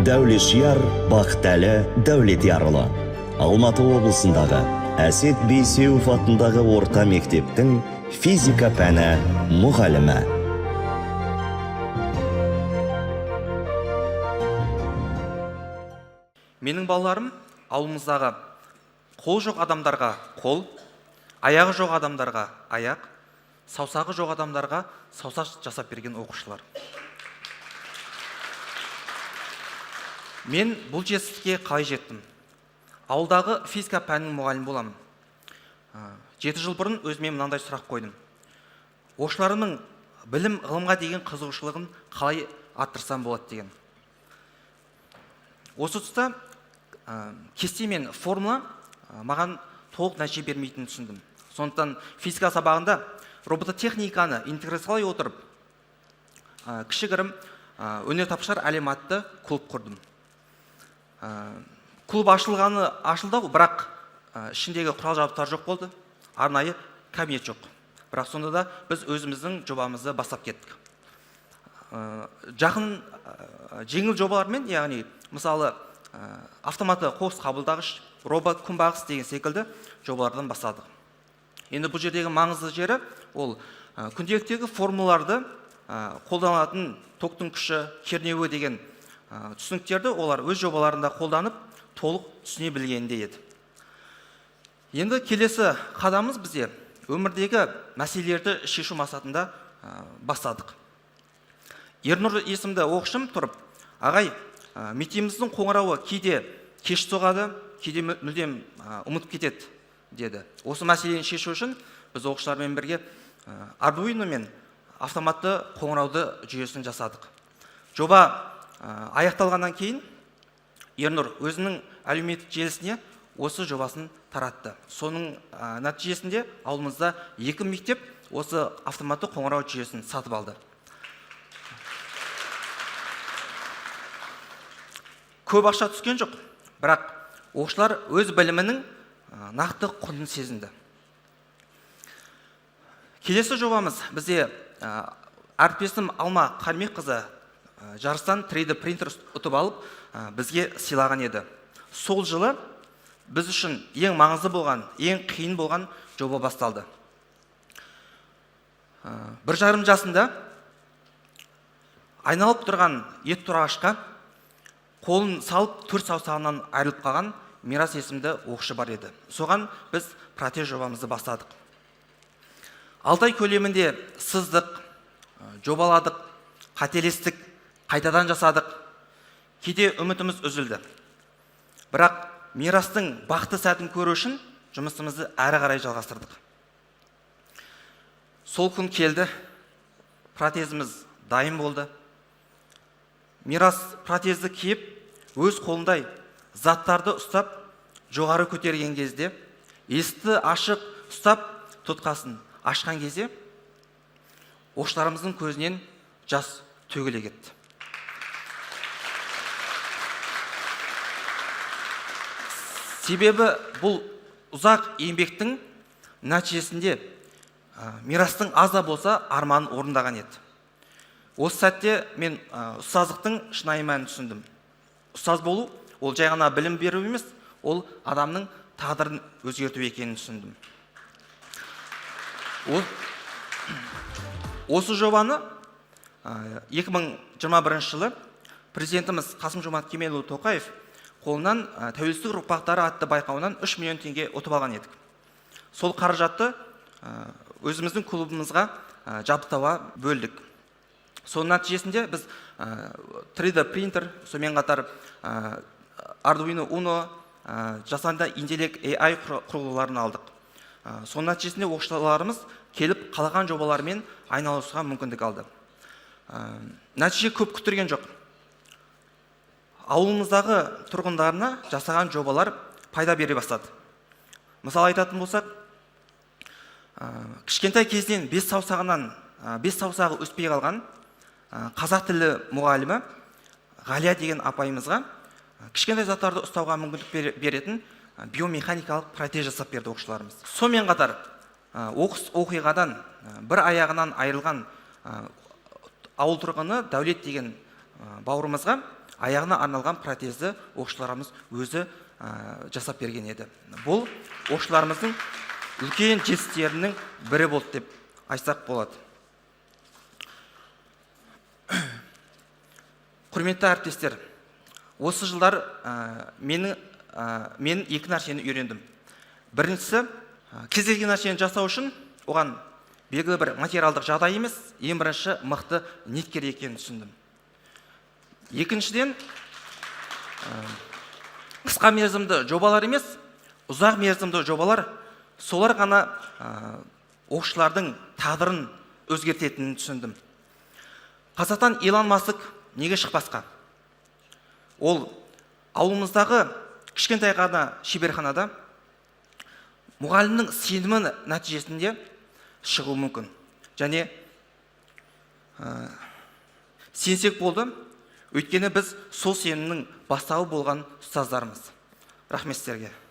Дәулетшияр Бақтәлі Дәулетиярұлы. Алматы облысындағы Әсет Бейсеуов атындағы орта мектептің физика пәні мұғалімі. Менің балаларым ауылымыздағы қол жоқ адамдарға қол, аяғы жоқ адамдарға аяқ, саусағы жоқ адамдарға саусақ жасап берген оқушылар. Мен бұл жетістікке қалай жеттім? Ауылдағы физика пәнінің мұғалімі боламын. 7 жыл бұрын өзіме мынандай сұрақ қойдым. Оқушыларымның білім ғылымға деген қызығушылығын қалай арттырсам болады деген. Осы тұста кесте мен формула маған толық нәтиже бермейтінін түсіндім. Сондықтан физика сабағында робототехниканы интеграциялай отырып, кішігірім өнертапқыштар әлемі атты клуб құрдым. Клуб ашылды, бірақ ішіндегі құрал-жабдықтар жоқ болды, арнайы кабинет жоқ. Бірақ сонда да біз өзіміздің жобамызды бастап кеттік. Жақын жеңіл жобалармен, яғни мысалы автоматты қоқыс қабылдағыш, робот күнбағыс деген секілді жобалардан бастадық. Енді бұл жердегі маңызды жері ол күнделіктегі формулаларды қолданылатын токтың күші, кернеуі деген түсініктерді олар өз жобаларында қолданып толық түсіне білгенде еді. Енді келесі қадамымыз бізде өмірдегі мәселелерді шешу мақсатында бастадық. Ернұр есімді оқушым тұрып, ағай, мектебіміздің қоңырауы кейде кеш соғады, кейде мүлдем ұмытып кетеді деді. Осы мәселені шешу үшін біз оқушылармен бірге Arduino мен автоматты қоңырауды жүйесін жасадық. Жоба аяқталғаннан кейін Ернұр өзінің әлеуметтік желісіне осы жобасын таратты. Соның нәтижесінде ауылымызда 2 мектеп осы автоматты қоңырау жүйесін сатып алды. Көп ақша түскен жоқ, бірақ оқушылар өз білімінің нақты құнын сезінді. Келесі жобамыз бізде әріптесім Алма Қармекқызы жарыстан 3D принтер ұтып алып, бізге сыйлаған еді. Сол жылы біз үшін ең маңызды болған, ең қиын болған жоба басталды. 1,5 жасында айналып тұрған ет тұрағышқа қолын салып 4 саусағынан айырылып қалған Мирас есімді оқушы бар еді. Соған біз протез жобамызды бастадық. 6 ай көлемінде сыздық, жобаладық, қателестік, қайтадан жасадық. Кейде үмітіміз үзілді. Бірақ Мирастың бақытты сәтін көру үшін жұмысымызды әрі қарай жалғастырдық. Сол күн келді, протезіміз дайын болды. Мирас протезді киіп, өз қолындай заттарды ұстап, жоғары көтерген кезде, есікті ашық ұстап, тұтқасын ашқан кезде, оқушыларымыздың көзінен жас төгіле кетті. Себебі бұл ұзақ еңбектің нәтижесінде Мирастың аз да болса арманын орындаған еді. Осы сәтте мен ұстаздықтың шынайы мәнін түсіндім. Ұстаз болу ол жай ғана білім беру емес, ол адамның тағдырын өзгерту екенін түсіндім. Осы жобаны 2021 жылы президентіміз Қасым-Жомарт Кемелұлы Тоқаев қолынан тәуелсіздік ұрпақтары атты байқауынан 3 миллион теңге ұтып алған едік. Сол қаражатты өзіміздің клубымызға жабдықтауға бөлдік. Соның нәтижесінде біз 3D принтер, сонымен қатар Arduino Uno, жасанды интеллект AI құрылғыларын алдық. Соның нәтижесінде оқушыларымыз келіп қалаған жобалармен айналысуға мүмкіндік алды. Нәтиже көп күттірген жоқ. Ауылымыздағы тұрғындарына жасаған жобалар пайда бере бастады. Мысалы айтатын болсақ, кішкентай кезден 5 саусағы өспей қалған қазақ тілі мұғалімі Ғалия деген апайымызға кішкентай заттарды ұстауға мүмкіндік беретін биомеханикалық протез жасап берді оқушыларымыз. Сонымен қатар оқыс оқиғадан бір аяғынан айырылған ауыл тұрғыны Дәулет деген бауырымызға аяғына арналған протезді оқушыларымыз өзі жасап берген еді. Бұл оқушыларымыздың үлкен жетістіктерінің бірі болды деп айтсақ болады. Құрметті әріптестер, осы жылдар мен екі нәрсені үйрендім. Біріншісі, кез келген нәрсені жасау үшін оған белгілі бір материалдық жағдай емес, ең бірінші мықты ниеткер екенін түсіндім. Екіншіден, қысқа мерзімді жобалар емес, ұзақ мерзімді жобалар, солар ғана оқушылардың тағдырын өзгертетінін түсіндім. Қазақтан Илон Маск неге шықпасқа? Ол ауылымыздағы кішкентай ғана шеберханада мұғалімнің сенімі нәтижесінде шығуы мүмкін. Және сенсек болды, өйткені біз сол сенімнің бастауы болған ұстаздарымыз. Рахмет сіздерге.